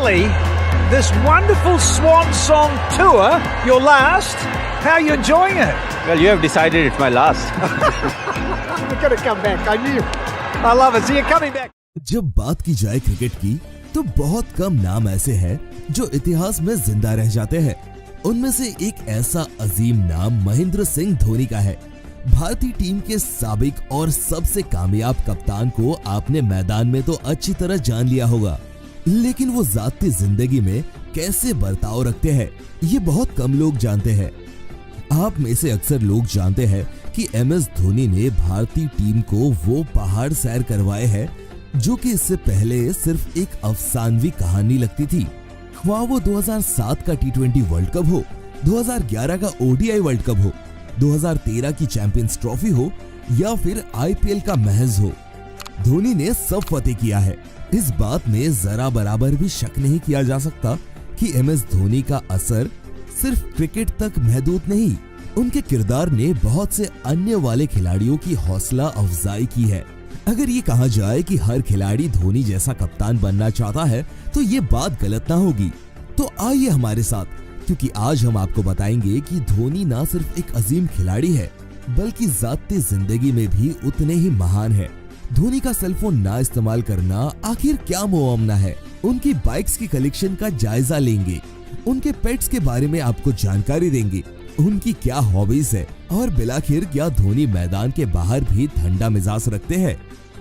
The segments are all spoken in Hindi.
finally, this wonderful swan song tour, your last. How are you enjoying it? Well, you have decided it's my last. We're going to come back. I knew. I love it. So you're coming back. जब बात की जाए क्रिकेट की तो बहुत कम नाम ऐसे हैं जो इतिहास में जिंदा रह जाते हैं। उनमें से एक ऐसा अजीम नाम महेंद्र सिंह धोनी का है। भारतीय टीम के साबिक और सबसे कामयाब कप्तान को आपने मैदान में तो अच्छी तरह जान लिया होगा, लेकिन वो जाती जिंदगी में कैसे बर्ताव रखते हैं ये बहुत कम लोग जानते हैं। आप में से अक्सर लोग जानते हैं कि MS धोनी ने भारतीय टीम को वो पहाड़ सैर करवाए हैं जो कि इससे पहले सिर्फ एक अफसानवी कहानी लगती थी। वहाँ वो 2007 का T20 वर्ल्ड कप हो, 2011 का ODI वर्ल्ड कप हो, 2013 की चैंपियंस ट्रॉफी हो या फिर IPL का महज हो, धोनी ने सब फतेह किया है। इस बात में जरा बराबर भी शक नहीं किया जा सकता कि MS धोनी का असर सिर्फ क्रिकेट तक महदूद नहीं, उनके किरदार ने बहुत से अन्य वाले खिलाड़ियों की हौसला अफजाई की है। अगर ये कहा जाए कि हर खिलाड़ी धोनी जैसा कप्तान बनना चाहता है तो ये बात गलत ना होगी। तो आइए हमारे साथ, क्योंकि आज हम आपको बताएंगे कि धोनी ना सिर्फ एक अजीम खिलाड़ी है बल्कि जाती जिंदगी में भी उतने ही महान है। धोनी का सेलफोन ना इस्तेमाल करना आखिर क्या मुआमना है, उनकी बाइक्स की कलेक्शन का जायजा लेंगे, उनके पेट्स के बारे में आपको जानकारी देंगे, उनकी क्या हॉबीज है और बिलाखिर क्या धोनी मैदान के बाहर भी ठंडा मिजाज रखते हैं।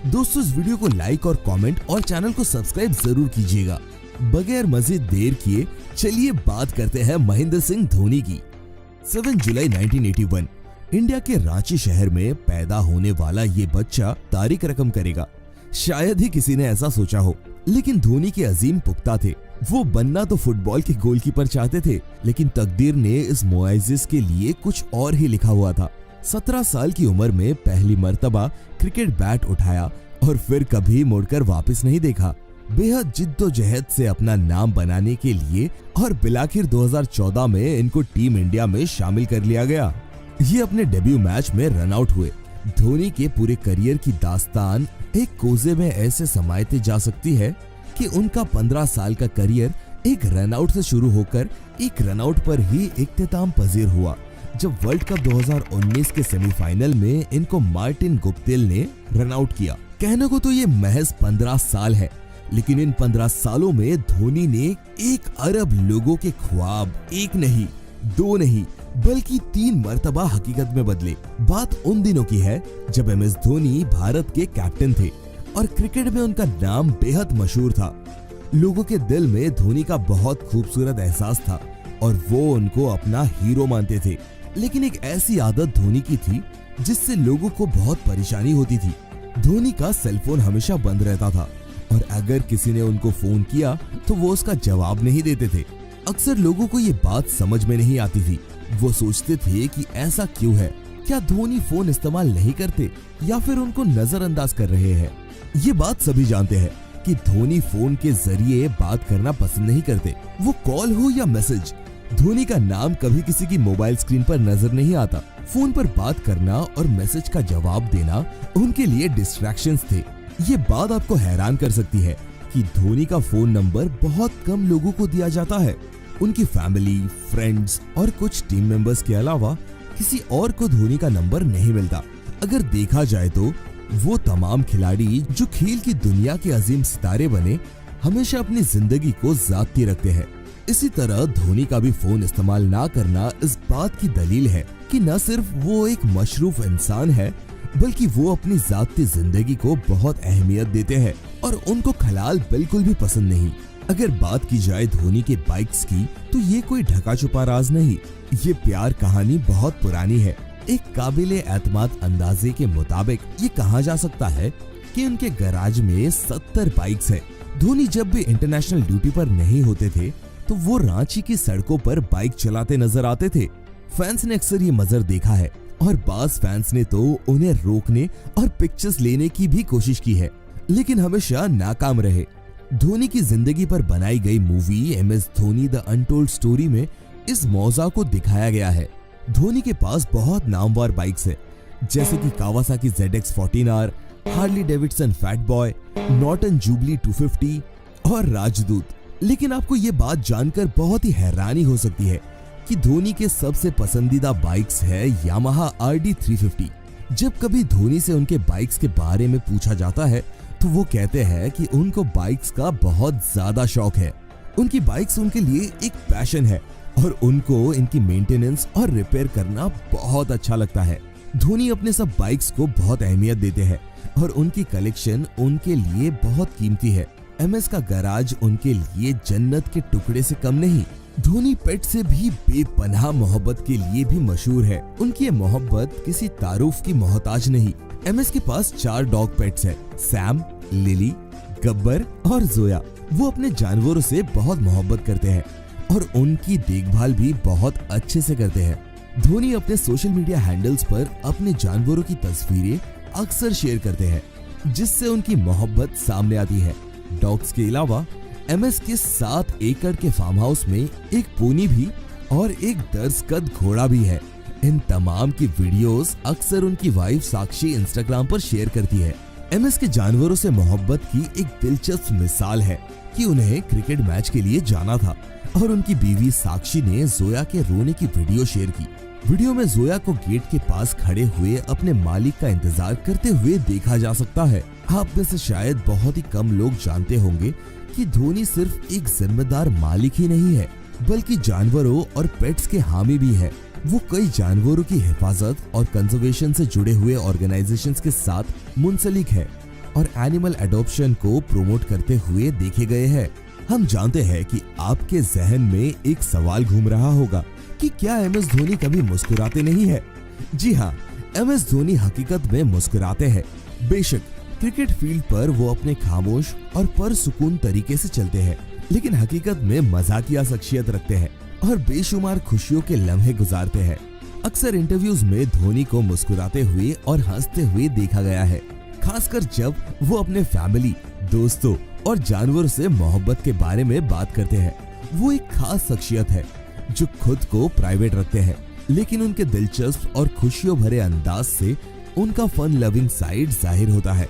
दोस्तों, इस वीडियो को लाइक और कमेंट और चैनल को सब्सक्राइब जरूर कीजिएगा। बगैर मजीद देर किए चलिए बात करते हैं महेंद्र सिंह धोनी की। 7 जुलाई 1981 इंडिया के रांची शहर में पैदा होने वाला ये बच्चा तारीख रकम करेगा। शायद ही किसी ने ऐसा सोचा हो, लेकिन धोनी के अजीम पुख्ता थे। वो बनना तो फुटबॉल के गोलकीपर चाहते थे, लेकिन तकदीर ने इस मुआजिज के लिए कुछ और ही लिखा हुआ था। 17 साल की उम्र में पहली मर्तबा क्रिकेट बैट उठाया और फिर कभी मुड़कर वापस नहीं देखा। बेहद जिद्दोजहद से अपना नाम बनाने के लिए और बिलाखिर 2014 में इनको टीम इंडिया में शामिल कर लिया गया। ये अपने डेब्यू मैच में रन आउट हुए। धोनी के पूरे करियर की दास्तान एक कोजे में ऐसे समायते जा सकती है कि उनका 15 साल का करियर एक रन आउट से शुरू होकर एक रन आउट पर ही इख्तिताम पजीर हुआ, जब वर्ल्ड कप 2019 के सेमीफाइनल में इनको मार्टिन गुप्टिल ने रन आउट किया। कहने को तो ये महज 15 साल है, लेकिन इन 15 सालों में धोनी ने 1 अरब लोगों के ख्वाब एक नहीं, 2 नहीं बल्कि 3 मर्तबा हकीकत में बदले। बात उन दिनों की है जब MS धोनी भारत के कैप्टन थे और क्रिकेट में उनका नाम बेहद मशहूर था। लोगों के दिल में धोनी का बहुत खूबसूरत एहसास था और वो उनको अपना हीरो मानते थे। लेकिन एक ऐसी आदत धोनी की थी जिससे लोगों को बहुत परेशानी होती थी। धोनी का सेलफोन हमेशा बंद रहता था और अगर किसी ने उनको फोन किया तो वो उसका जवाब नहीं देते थे। अक्सर लोगों को ये बात समझ में नहीं आती थी। वो सोचते थे कि ऐसा क्यों है, क्या धोनी फोन इस्तेमाल नहीं करते या फिर उनको नजरअंदाज कर रहे हैं। ये बात सभी जानते हैं कि धोनी फोन के जरिए बात करना पसंद नहीं करते, वो कॉल हो या मैसेज। धोनी का नाम कभी किसी की मोबाइल स्क्रीन पर नजर नहीं आता। फोन पर बात करना और मैसेज का जवाब देना उनके लिए डिस्ट्रैक्शंस थे। ये बात आपको हैरान कर सकती है कि धोनी का फोन नंबर बहुत कम लोगों को दिया जाता है। उनकी फैमिली, फ्रेंड्स और कुछ टीम मेंबर्स के अलावा किसी और को धोनी का नंबर नहीं मिलता। अगर देखा जाए तो वो तमाम खिलाड़ी जो खेल की दुनिया के अजीम सितारे बने, हमेशा अपनी जिंदगी को जाती रखते हैं। इसी तरह धोनी का भी फोन इस्तेमाल ना करना इस बात की दलील है कि न सिर्फ वो एक मशरूफ इंसान है, बल्कि वो अपनी जाती जिंदगी को बहुत अहमियत देते हैं और उनको खलाल बिल्कुल भी पसंद नहीं। अगर बात की जाए धोनी के बाइक्स की, तो ये कोई ढका छुपा राज नहीं। ये प्यार कहानी बहुत पुरानी है। एक काबिले एतमाद अंदाजे के मुताबिक ये कहा जा सकता है कि उनके गैराज में 70 बाइक्स है। धोनी जब भी इंटरनेशनल ड्यूटी पर नहीं होते थे तो वो रांची की सड़कों पर बाइक चलाते नजर आते थे। फैंस ने अक्सर ये मंजर देखा है और बाज फैंस ने तो उन्हें रोकने और पिक्चर्स लेने की भी कोशिश की है, लेकिन हमेशा नाकाम रहे। धोनी की जिंदगी पर बनाई गई movie MS Dhoni the untold story में इस मौजा को दिखाया गया है। धोनी के पास बहुत नामवर बाइक्स है, जैसे कि Kawasaki ZX14R, Harley Davidson fat boy, Norton jubilee 250 और राजदूत। लेकिन आपको ये बात जानकर बहुत ही हैरानी हो सकती है कि धोनी के सबसे पसंदीदा बाइक्स है यामाहा RD 350। जब कभी धोनी से उनके बाइक्स के बारे में पूछा जाता है तो वो कहते हैं कि उनको बाइक्स का बहुत ज्यादा शौक है। उनकी बाइक्स उनके लिए एक पैशन है और उनको इनकी मेंटेनेंस और रिपेयर करना बहुत अच्छा लगता है। धोनी अपने सब बाइक्स को बहुत अहमियत देते हैं और उनकी कलेक्शन उनके लिए बहुत कीमती है। MS का गैराज उनके लिए जन्नत के टुकड़े से कम नहीं। धोनी पेट से भी बेपनाह मोहब्बत के लिए भी मशहूर है। उनकी ये मोहब्बत किसी तारुफ की मोहताज नहीं। MS के पास 4 डॉग पेट्स है, सैम, लिली, गब्बर और जोया। वो अपने जानवरों से बहुत मोहब्बत करते हैं और उनकी देखभाल भी बहुत अच्छे से करते हैं। धोनी अपने सोशल मीडिया हैंडल्स पर अपने जानवरों की तस्वीरें अक्सर शेयर करते हैं, जिससे उनकी मोहब्बत सामने आती है। डॉग्स के अलावा MS के 7 एकड़ के फार्म हाउस में एक पोनी भी और एक दर्जकद घोड़ा भी है। इन तमाम की वीडियोस अक्सर उनकी वाइफ साक्षी इंस्टाग्राम पर शेयर करती है। MS के जानवरों से मोहब्बत की एक दिलचस्प मिसाल है कि उन्हें क्रिकेट मैच के लिए जाना था और उनकी बीवी साक्षी ने जोया के रोने की वीडियो शेयर की। वीडियो में जोया को गेट के पास खड़े हुए अपने मालिक का इंतजार करते हुए देखा जा सकता है। आप में से शायद बहुत ही कम लोग जानते होंगे कि धोनी सिर्फ एक जिम्मेदार मालिक ही नहीं है, बल्कि जानवरों और पेट्स के हामी भी है। वो कई जानवरों की हिफाजत और कंजर्वेशन से जुड़े हुए ऑर्गेनाइजेशंस के साथ मुंसलिक है और एनिमल एडॉप्शन को प्रमोट करते हुए देखे गए हैं। हम जानते हैं कि आपके जहन में एक सवाल घूम रहा होगा कि क्या MS धोनी कभी मुस्कुराते नहीं है? जी हाँ, MS धोनी हकीकत में मुस्कुराते हैं। बेशक क्रिकेट फील्ड पर वो अपने खामोश और पुरसुकून तरीके से चलते हैं, लेकिन हकीकत में मजाकिया शख्सियत रखते हैं और बेशुमार खुशियों के लम्हे गुजारते हैं। अक्सर इंटरव्यूज में धोनी को मुस्कुराते हुए और हंसते हुए देखा गया है, खासकर जब वो अपने फैमिली, दोस्तों और जानवरों से मोहब्बत के बारे में बात करते हैं। वो एक खास शख्सियत है जो खुद को प्राइवेट रखते हैं, लेकिन उनके दिलचस्प और खुशियों भरे अंदाज से उनका फन लविंग साइड जाहिर होता है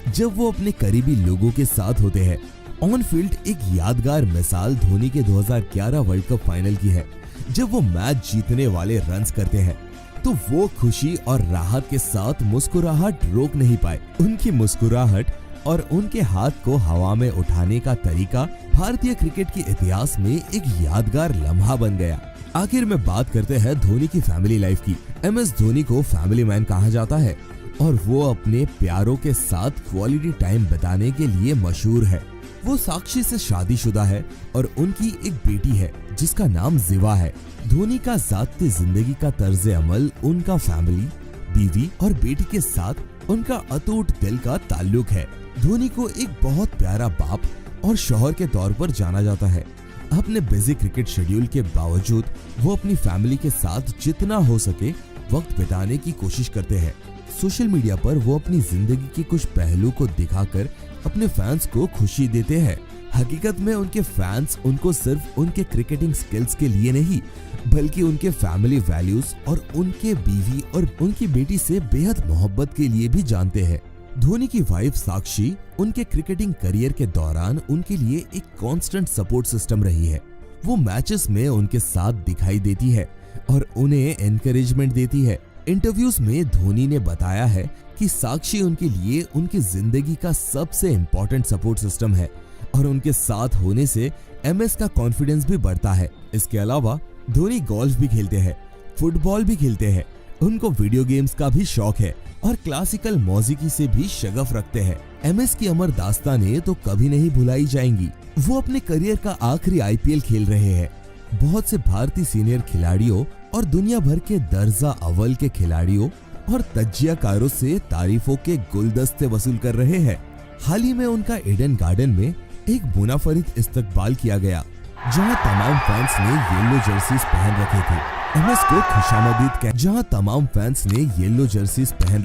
जब वो अपने करीबी लोगों के साथ होते हैं। ऑन फील्ड एक यादगार मिसाल धोनी के 2011 वर्ल्ड कप फाइनल की है। जब वो मैच जीतने वाले रन्स करते हैं तो वो खुशी और राहत के साथ मुस्कुराहट रोक नहीं पाए। उनकी मुस्कुराहट और उनके हाथ को हवा में उठाने का तरीका भारतीय क्रिकेट के इतिहास में एक यादगार लम्हा बन गया। आखिर में बात करते हैं धोनी की फैमिली लाइफ की। MS धोनी को फैमिली मैन कहा जाता है और वो अपने प्यारों के साथ क्वालिटी टाइम बिताने के लिए मशहूर है। वो साक्षी से शादीशुदा है और उनकी एक बेटी है जिसका नाम जिवा है। धोनी का ज़ाती जिंदगी का तर्ज अमल उनका फैमिली, बीवी और बेटी के साथ उनका अटूट दिल का ताल्लुक है। धोनी को एक बहुत प्यारा बाप और शौहर के तौर पर जाना जाता है। अपने बिजी क्रिकेट शेड्यूल के बावजूद वो अपनी फैमिली के साथ जितना हो सके वक्त बिताने की कोशिश करते हैं। सोशल मीडिया पर वो अपनी जिंदगी के कुछ पहलू को दिखाकर अपने फैंस को खुशी देते हैं। हकीकत में उनके फैंस उनको सिर्फ उनके क्रिकेटिंग स्किल्स के लिए नहीं, बल्कि उनके फैमिली वैल्यूज और उनके बीवी और उनकी बेटी से बेहद मोहब्बत के लिए भी जानते हैं। धोनी की वाइफ साक्षी उनके क्रिकेटिंग करियर के दौरान उनके लिए एक कांस्टेंट सपोर्ट सिस्टम रही है। वो मैचेस में उनके साथ दिखाई देती है और उन्हें एनकरेजमेंट देती है। इंटरव्यूज में धोनी ने बताया है कि साक्षी उनके लिए उनकी जिंदगी का सबसे इम्पोर्टेंट सपोर्ट सिस्टम है और उनके साथ होने से MS का कॉन्फिडेंस भी बढ़ता है। इसके अलावा धोनी गोल्फ भी खेलते हैं, फुटबॉल भी खेलते हैं, उनको वीडियो गेम्स का भी शौक है और क्लासिकल मौसीकी से भी शगफ रखते हैं। MS की अमर दास्तानें तो कभी नहीं भुलाई जाएंगी। वो अपने करियर का आखिरी IPL खेल रहे हैं। बहुत से भारतीय सीनियर खिलाड़ियों और दुनिया भर के दर्जा अव्वल के खिलाड़ियों और तज्जियाकारों से तारीफों के गुलदस्ते वसूल कर रहे हैं। हाल ही में उनका ईडन गार्डन में एक मुनाफरिद इस्तकबाल किया गया, जहां तमाम फैंस ने येलो जर्सीज पहन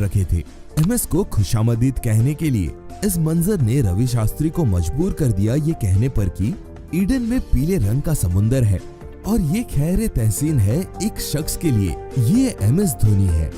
रखे थे। MS को खुशामदीद कहने के लिए इस मंजर ने रवि शास्त्री को मजबूर कर दिया ये कहने पर कि ईडन में पीले रंग का समुंदर है और ये खैर तहसीन है एक शख्स के लिए। ये MS धोनी है।